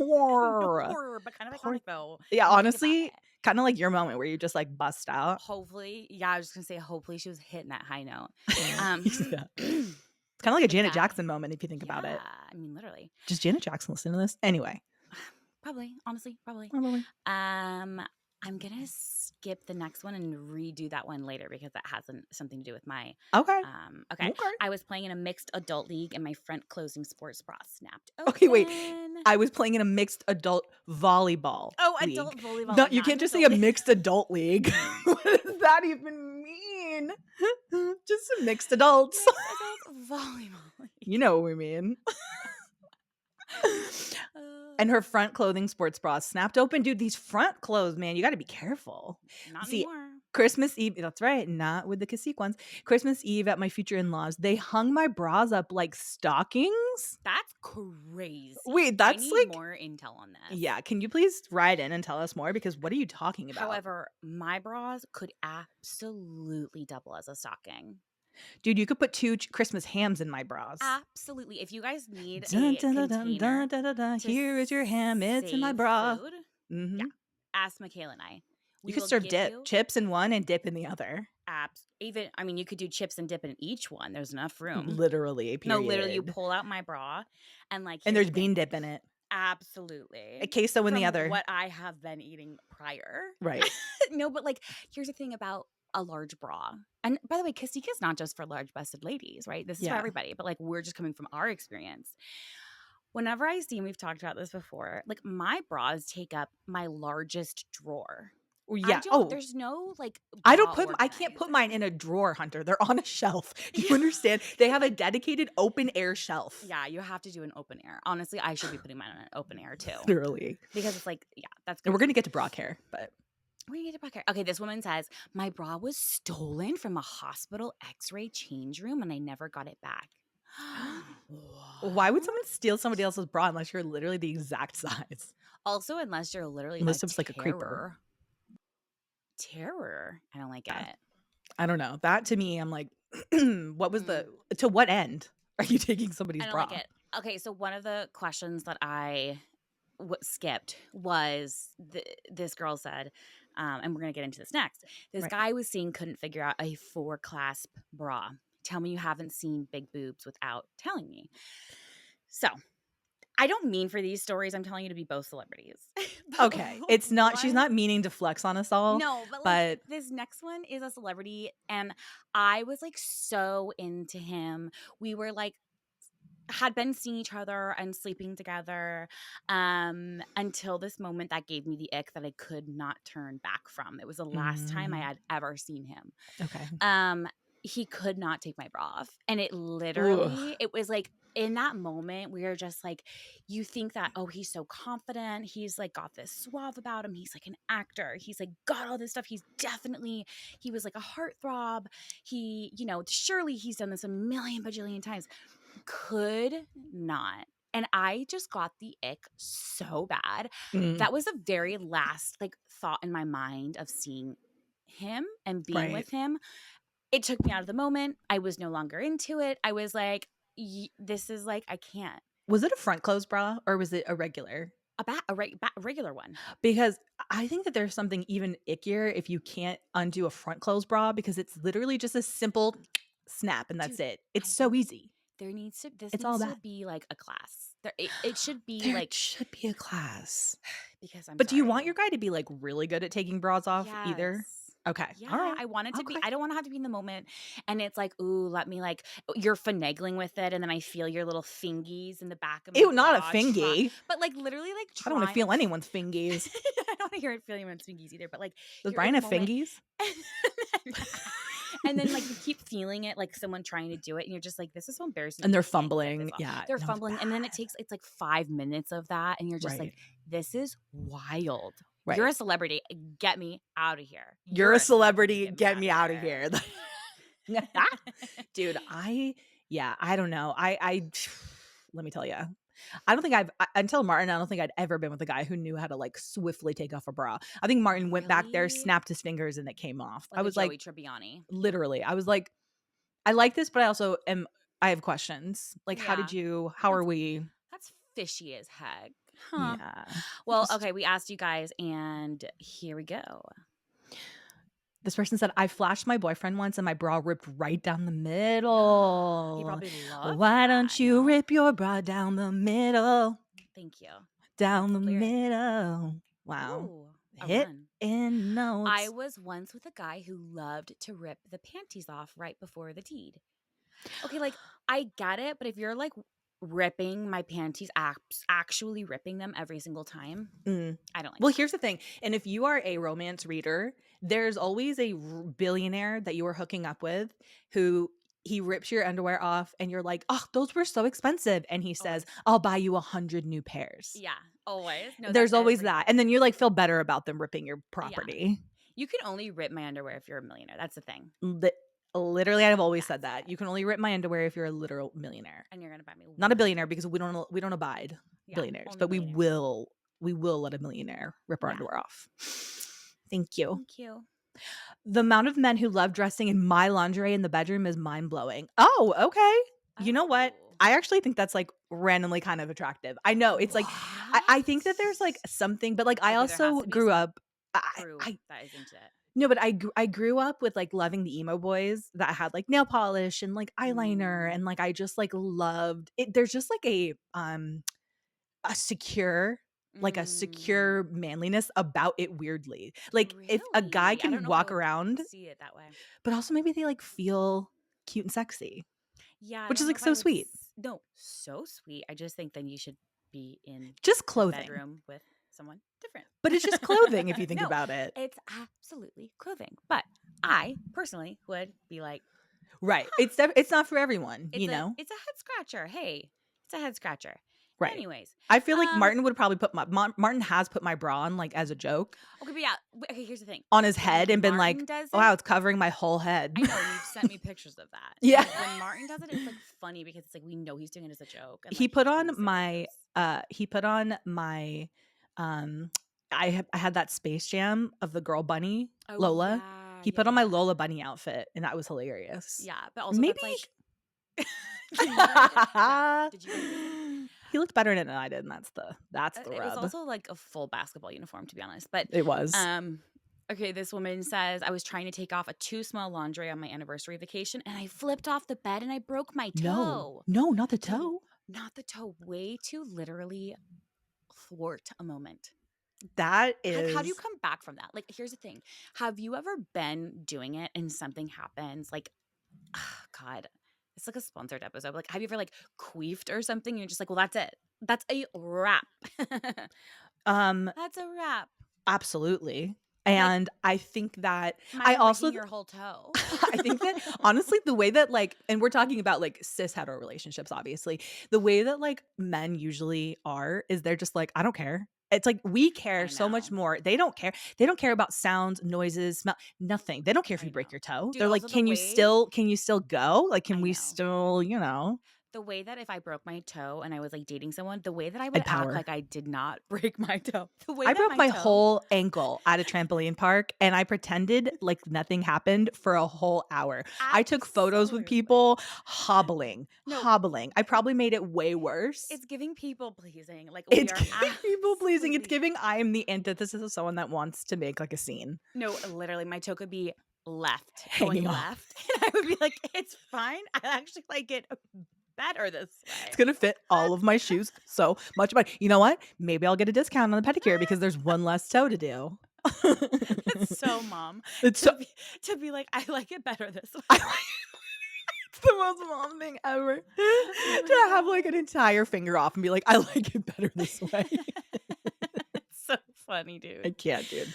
But kind of iconic though. Yeah, honestly, kind of like your moment where you just like bust out. Hopefully. Yeah, I was just going to say, hopefully she was hitting that high note. It's kind of like a Janet Jackson moment if you think about it. I mean, literally. Does Janet Jackson listen to this? Anyway. Probably. Honestly, probably. I'm gonna skip the next one and redo that one later because that has something to do with my. Okay. Okay. I was playing in a mixed adult league and my front closing sports bra snapped open. Okay, wait. I was playing in a mixed adult volleyball. Oh, league. adult volleyball. No, you can't just say a mixed adult league. What does that even mean? Just a mixed adults. Mixed adult volleyball league. You know what we mean. And her front clothing sports bra snapped open. Dude, these front clothes, man, you got to be careful. Not anymore. Christmas Eve, that's right, not with the Cacique ones. Christmas Eve at my future in-laws, they hung my bras up like stockings. That's crazy. Wait, that's I need more intel on this. Yeah, can you please write in and tell us more? Because what are you talking about? However, my bras could absolutely double as a stocking. Dude, you could put 2 Christmas hams in my bras. Absolutely. If you guys need a container, here is your ham. It's in my bra. Yeah. Ask Michaela and I. You could serve chips in one and dip in the other. Even, I mean, you could do chips and dip in each one. There's enough room. Literally, period. No, literally, you pull out my bra and and there's bean dip in it. Absolutely. A queso in the other. What I have been eating prior. Right. No, but like, here's the thing about a large bra. And by the way, Cacique is not just for large-busted ladies, right? This is for everybody. But like, we're just coming from our experience. Whenever I see, and we've talked about this before, like my bras take up my largest drawer. Yeah. There's no like. I can't put mine in a drawer, Hunter. They're on a shelf. Do you understand? They have a dedicated open air shelf. Yeah, you have to do an open air. Honestly, I should be putting mine on an open air too. Literally. Because it's like, yeah, that's good. And we're going to get to bra care, but. We're going to get to bra care. Okay, this woman says, my bra was stolen from a hospital x-ray change room and I never got it back. Why would someone steal somebody else's bra unless you're literally the exact size? Also, unless you're literally like a creeper. Terror. I don't like it. I don't know. That to me, I'm like, what was to what end are you taking somebody's bra? I don't like it. Okay, so one of the questions that I skipped was this girl said, and we're going to get into this next. This guy was saying couldn't figure out a 4-clasp bra. Tell me you haven't seen big boobs without telling me. So I don't mean for these stories. I'm telling you to be both celebrities. Okay. It's not, she's not meaning to flex on us all. No, but like this next one is a celebrity. And I was like so into him. We were like, had been seeing each other and sleeping together until this moment that gave me the ick that I could not turn back from. It was the last time I had ever seen him. Okay. He could not take my bra off. And it literally, it was like in that moment, we were just like, you think that, oh, he's so confident. He's like got this suave about him. He's like an actor. He's like got all this stuff. He was like a heartthrob. He, surely he's done this a million bajillion times. Could not. And I just got the ick so bad. That was the very last like thought in my mind of seeing him and being with him. It took me out of the moment. I was no longer into it. I was like, this is like, I can't. Was it a front closed bra or was it a regular? A regular one. Because I think that there's something even ickier if you can't undo a front closed bra because it's literally just a simple snap and that's it. It's so easy. There needs to be like a class. It should be should be a class. Because do you want your guy to be like really good at taking bras off either? Okay. Yeah, all right. I want it to be. I don't want to have to be in the moment, and it's like, ooh, let me like. You're finagling with it, and then I feel your little fingies in the back of. Ew, not a fingy. But like literally, like. I don't want to feel anyone's fingies. I don't want to hear it feeling anyone's fingies either. But like, does Brian have fingies? And then like you keep feeling it, like someone trying to do it, and you're just like, this is so embarrassing. And they're fumbling. Yeah, they're fumbling, and then it's like 5 minutes of that, and you're just like, this is wild. Right. You're a celebrity. Get me out of here. You're a celebrity. Get me out of here. Dude, I don't know. I let me tell you. I don't think until Martin, I don't think I'd ever been with a guy who knew how to like swiftly take off a bra. I think Martin went back there, snapped his fingers, and it came off. Like I was Joey like, Tribbiani. Literally. I was like, I like this, but I also I have questions. Like, how are we? That's fishy as heck. Huh. Yeah. Well, okay, we asked you guys, and here we go. This person said, I flashed my boyfriend once and my bra ripped right down the middle. He probably loved Why don't you rip your bra down the middle? Thank you. Down the middle. Wow. Ooh. Hitting I notes. was once with a guy who loved to rip the panties off right before the deed. Okay, like, I get it, but if you're, like, ripping my panties, actually ripping them every single time, I don't like Well, that. here's the thing. And if you are a romance reader, there's always a billionaire that you are hooking up with who he rips your underwear off and you're like, oh, those were so expensive. And he says, Always. I'll buy you 100 new pairs. Yeah, always. No, that's There's always every that. And then you like feel better about them ripping your yeah. property. You can only rip my underwear if you're a millionaire. That's the thing. Literally, I've always said that. You can only rip my underwear if you're a literal millionaire. And you're going to buy me Not a 100. billionaire because we don't abide billionaires, only but millionaires. we will let a millionaire rip our underwear off. Thank you. Thank you. The amount of men who love dressing in my lingerie in the bedroom is mind-blowing. Oh, okay. You know what? I actually think that's like randomly kind of attractive. I know it's like I think that there's like something, but like I also grew up. I that is into it. No, but I grew up with like loving the emo boys that had like nail polish and like eyeliner and like I just like loved it. There's just like a secure a secure manliness about it weirdly. Like if a guy can walk around, see it that way. but also maybe they like feel cute and sexy. Yeah, which is like so sweet. No, so sweet. I just think then you should be in just clothing the bedroom with someone different. But it's just clothing if you think about it. It's absolutely clothing. But I personally would be like, right. It's not for everyone, you know. It's a head scratcher. Hey, it's a head scratcher. Right. Anyways, I feel like Martin would probably Martin has put my bra on like as a joke. Okay, but yeah. Okay, here's the thing. On his head and been like, wow, it's covering my whole head. I know, you've sent me pictures of that. Yeah. Like, when Martin does it, it's like funny because it's like we know he's doing it as a joke. And, he put on my I had that Space Jam of the girl bunny, Lola. Yeah, he put on my Lola bunny outfit and that was hilarious. Yeah, but also maybe that's like did you he looked better in it than I did, and that's the rub. It was also like a full basketball uniform, to be honest. But it was. Okay, this woman says, I was trying to take off a too small laundry on my anniversary vacation, and I flipped off the bed and I broke my toe. No, not the toe. Not the toe. Way to literally thwart a moment. That is. Like, how do you come back from that? Like, here's the thing. Have you ever been doing it and something happens? Like, oh, God. It's like a sponsored episode. Like, have you ever like queefed or something? And you're just like, well, that's it. That's a wrap. That's a wrap. Absolutely. And I think that I also your whole toe. I think that honestly, the way that like, and we're talking about like cis hetero relationships, obviously, the way that like men usually are is they're just like, I don't care. It's like we care so much more. They don't care. They don't care about sounds, noises, smell, nothing. They don't care if you break your toe. Dude, they're like, can you still go? Like, can we still, you know? The way that if I broke my toe and I was like dating someone, the way that I would act like I did not break my toe. The way I broke my whole ankle at a trampoline park and I pretended like nothing happened for a whole hour. Absolutely. I took photos with people hobbling. I probably made it way worse. It's giving people pleasing. Like it's giving people pleasing. It's giving I am the antithesis of someone that wants to make like a scene. No, literally my toe could be hanging left. And I would be like, it's fine. I actually like it better this way. It's gonna fit all of my shoes so much better. You know what? Maybe I'll get a discount on the pedicure because there's one less toe to do. It's so mom. To be like, I like it better this way. It's the most mom thing ever. To have like an entire finger off and be like, I like it better this way. It's so funny, dude. I can't, dude.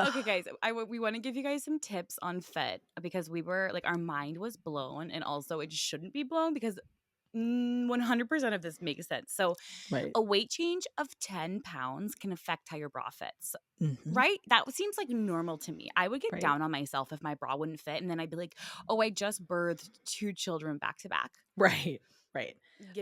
Okay, guys, we want to give you guys some tips on fit because we were like, our mind was blown, and also it shouldn't be blown because 100% of this makes sense. So a weight change of 10 pounds can affect how your bra fits, right? That seems like normal to me. I would get down on myself if my bra wouldn't fit. And then I'd be like, oh, I just birthed 2 children back to back. Right.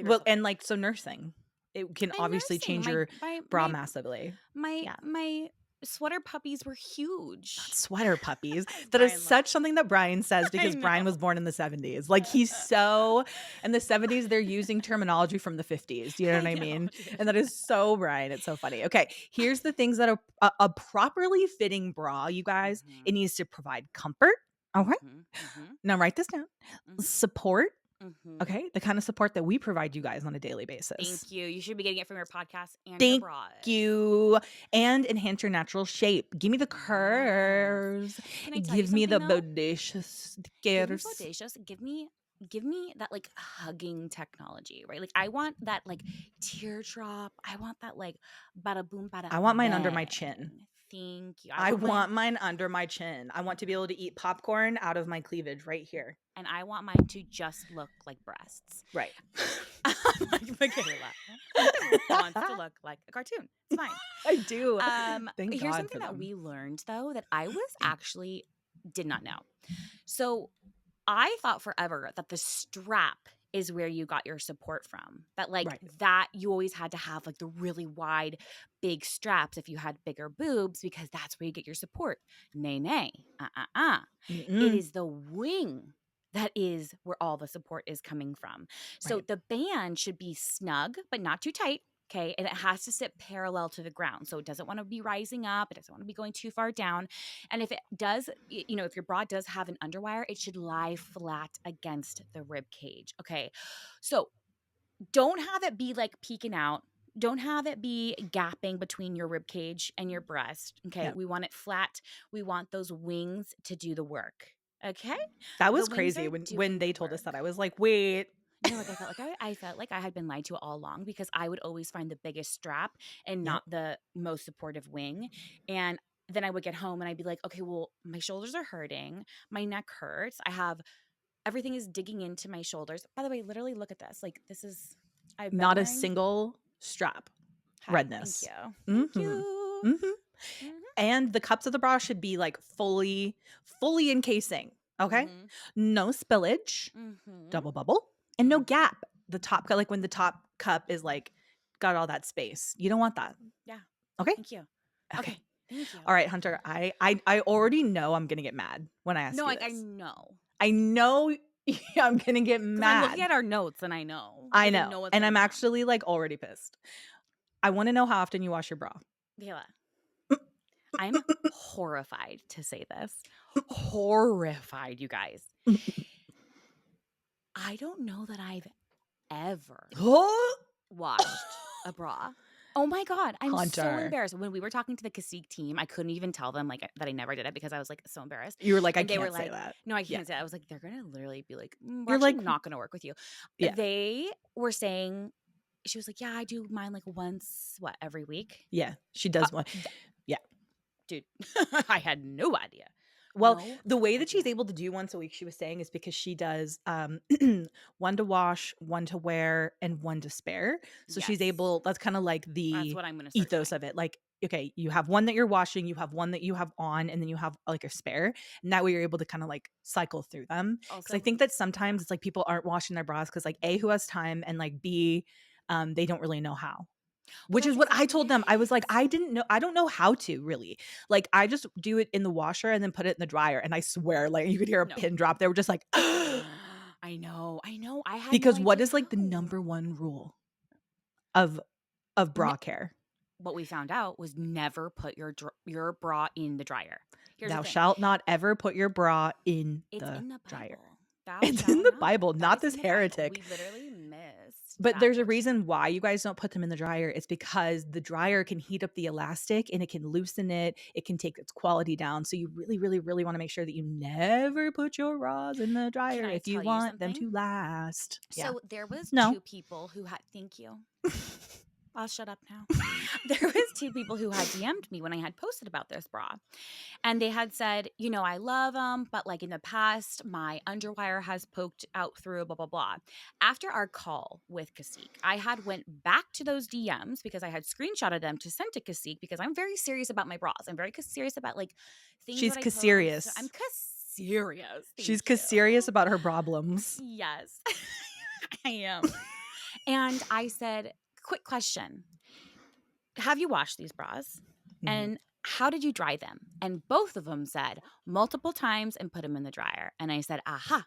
Well, and like, so nursing, it can obviously change your bra massively. My sweater puppies were huge. Not sweater puppies. That is such something that Brian says because Brian was born in the 70s. Like he's so in the 70s, they're using terminology from the 50s. Do you know what I mean? And that is so Brian. It's so funny. Okay, here's the things that a properly fitting bra, you guys, it needs to provide comfort. All right. Now write this down. Support. Mm-hmm. Okay? The kind of support that we provide you guys on a daily basis. Thank you. You should be getting it from your podcast and your Thank bras. you. And enhance your natural shape. Give me the Yes. curves. Can I tell you Give me something the though? bodacious Give me curves. bodacious. Give me that like hugging technology, right? Like I want that like teardrop. I want that like bada boom bada I want mine under my chin. bang. Thank you. I want mine under my chin. I want to be able to eat popcorn out of my cleavage right here. And I want mine to just look like breasts. Right. Like Michaela wants to look like a cartoon. It's fine. I do. Thank Here's God something for that them. we learned though that I was actually did not know. So I thought forever that the strap is where you got your support from. That like Right. that you always had to have like the really wide, big straps if you had bigger boobs because that's where you get your support. Nay, nay. It is the wing that is where all the support is coming from. So Right. the band should be snug, but not too tight. Okay. And it has to sit parallel to the ground. So it doesn't want to be rising up. It doesn't want to be going too far down. And if it does, you know, if your bra does have an underwire, it should lie flat against the rib cage. Okay. So don't have it be like peeking out. Don't have it be gapping between your rib cage and your breast. Okay. Yep. We want it flat. We want those wings to do the work. Okay. That The was wings crazy are when doing they the told us that. work. I was like, wait. No, like I felt like I had been lied to all along because I would always find the biggest strap and not the most supportive wing. And then I would get home and I'd be like, okay, well, my shoulders are hurting. My neck hurts. Everything is digging into my shoulders. By the way, literally look at this. Like this is, I've been Not a wearing. single strap. Hi, Redness. thank you. Thank Mm-hmm. you. Mm-hmm. And the cups of the bra should be like fully encasing. Okay. Mm-hmm. No spillage, double bubble, and no gap. The top cup, like when the top cup is like got all that space. You don't want that. Yeah. Okay. Thank you. Okay. Thank you. All right, Hunter. I already know I'm gonna get mad when I ask No, you like this. I know. I know I'm gonna get mad. I'm looking at our notes and I know. I know. And I'm actually like already pissed. I want to know how often you wash your bra. Michaela, I'm horrified to say this. Horrified, you guys. I don't know that I've ever washed a bra. Oh my God. I'm so Hunter. embarrassed. When we were talking to the Cacique team, I couldn't even tell them like that I never did it because I was like so embarrassed. You were like, I And they can't were say like, that. no, I can't say that. I was like, they're going to literally be like, we're You're actually like, not going to work with you. Yeah. They were saying, she was like, yeah, I do mine like once, every week? Yeah, she does one. Yeah. Dude, I had no idea. Well, the way that she's able to do once a week, she was saying, is because she does one to wash, one to wear, and one to spare. So she's able, that's kind of like the what I'm gonna ethos of it. Like, okay, you have one that you're washing, you have one that you have on, and then you have like a spare. And that way you're able to kind of like cycle through them. Because I think that sometimes it's like people aren't washing their bras because like A, who has time, and like B, they don't really know how. Which is what I told them. I was like, I don't know how to really. Like, I just do it in the washer and then put it in the dryer. And I swear, like, you could hear a pin drop. They were just like, I know. I had because no what idea is like the number one rule of bra care? What we found out was never put your bra in the dryer. Thou shalt not ever put your bra in the dryer. It's in the Bible, not this heretic. We literally missed. But there's a reason why you guys don't put them in the dryer. It's because the dryer can heat up the elastic and it can loosen it. It can take its quality down. So you really, really, really want to make sure that you never put your bras in the dryer if you want them to last. So there was two people who had, thank you. I'll shut up now. There was two people who had DM'd me when I had posted about this bra. And they had said, you know, I love them, but like in the past, my underwire has poked out through, blah, blah, blah. After our call with Cacique, I had went back to those DMs because I had screenshotted them to send to Cacique because I'm very serious about my bras. I'm very serious about like things. She's serious. I'm serious. She's serious about her problems. Yes, I am. And I said, quick question. Have you washed these bras? Mm-hmm. And how did you dry them? And both of them said multiple times and put them in the dryer. And I said, aha,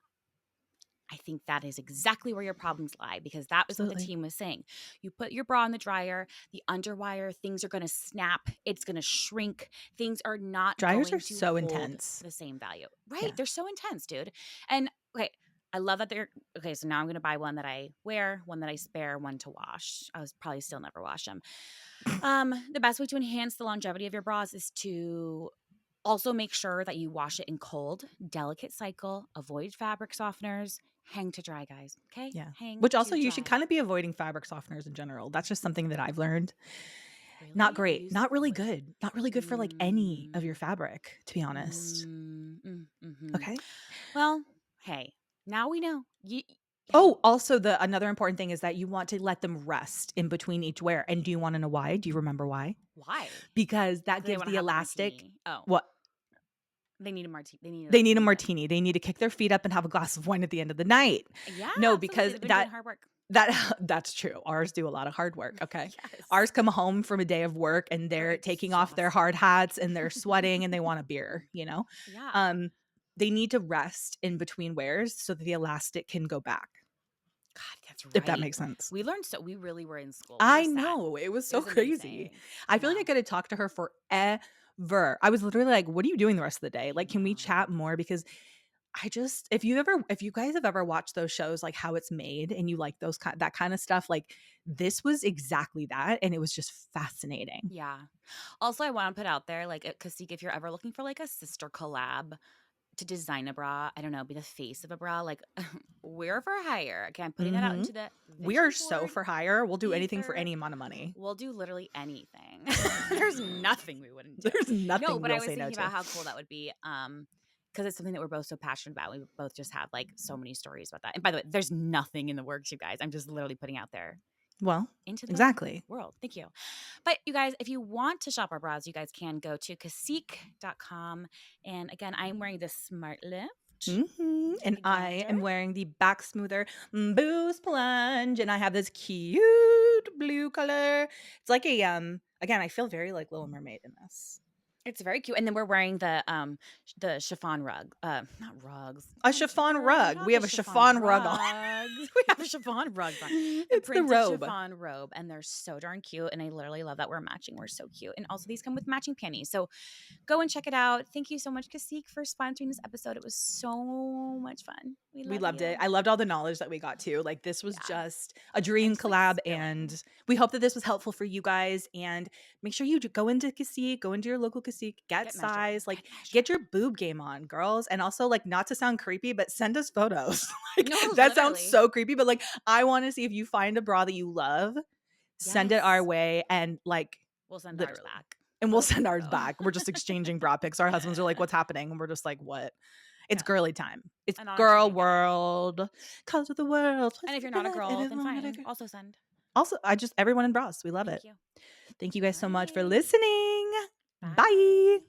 I think that is exactly where your problems lie because that was what the team was saying. You put your bra in the dryer, the underwire, things are going to snap. It's going to shrink. Things are not Dryers going are to so hold intense. the same value. Right. Yeah. They're so intense, dude. And okay. I love that they're okay. So now I'm going to buy one that I wear, one that I spare, one to wash. I was probably still never wash them. The best way to enhance the longevity of your bras is to also make sure that you wash it in cold, delicate cycle, avoid fabric softeners, hang to dry, guys. Okay? Yeah. Hang Which also to you should dry. kind of be avoiding fabric softeners in general. That's just something that I've learned. Not Really? I great. use Not really really. good. Not really good for like any of your fabric, to be honest. Mm-hmm. Okay. Well, hey, now we know. Hey, Oh, also another important thing is that you want to let them rest in between each wear. And do you want to know why? Do you remember why? why? Because that Do they gives want to the have their elastic martini? Oh, what? they need a martini. They need They like need a something good. martini. They need to kick their feet up and have a glass of wine at the end of the night. Yeah, No, absolutely. because They've been doing hard work. that's true. Ours do a lot of hard work, okay? Yes. Ours come home from a day of work and They're they're taking off their hard exhausted. hats and they're sweating and they want a beer, you know? Yeah. Um, they need to rest in between wears so that the elastic can go back, God, that's if that right. makes sense. We really were in school. We were I set. know. It was It so was crazy. amazing. I feel like I Yeah. could have talked to her forever. I was literally like, "What are you doing the rest of the day? I Like, can we chat know. more?" Because if you guys have ever watched those shows, like How It's Made, and you like that kind of stuff, like this was exactly that, and it was just fascinating. Yeah. Also, I want to put out there, like, Cacique, if you're ever looking for like a sister collab to design a bra, I don't know, be the face of a bra, like, we're for hire. Okay, I'm putting that out Mhm. into the We are vision so board for hire. We'll do anything for ether. any amount of money. We'll do literally anything. There's nothing we wouldn't do. There's No, nothing but I we'll was say no thinking to. about how cool that would be. Because it's something that we're both so passionate about. We both just have like so many stories about that. And by the way, there's nothing in the works, you guys. I'm just literally putting out there Well, into the exactly. world. Thank you. But you guys, if you want to shop our bras, you guys can go to cacique.com. And again, I'm wearing this Smart Lift. And I Together. am wearing the Back Smoother Boost Plunge, and I have this cute blue color. It's like a again, I feel very like Little Mermaid in this. It's very cute. And then we're wearing the chiffon rug. Not rugs. A What is the chiffon word? rug. Not We the have a chiffon chiffon rug on. rugs. We have the chiffon rugs on. The It's the printed robe. chiffon robe. And they're so darn cute. And I literally love that we're matching. We're so cute. And also these come with matching panties. So go and check it out. Thank you so much, Cacique, for sponsoring this episode. It was so much fun. We We love loved it. you. I loved all the knowledge that we got too. Like this was Yeah. just a dream Just like collab, spilling. and we hope that this was helpful for you guys. And make sure you go into Cacique, go into your local Cacique, get Get measured. size, like get your boob game on, girls. And also, like, not to sound creepy, but send us photos. Like No, that sounds literally. so creepy, but like I want to see if you find a bra that you love, send it our Yes. way, and like We'll send ours literally. back. And we'll send ours So. back. We're just exchanging bra pics. Our husbands are like, "What's happening?" And we're just like, "What?" It's Yeah. girly time. It's And honestly, girl we get it. world. Colors of the world. And if you're not a girl, then fine. Also send. Also, everyone in bras. We love Thank it. you. Thank you guys All so much for right. listening. Bye. Bye.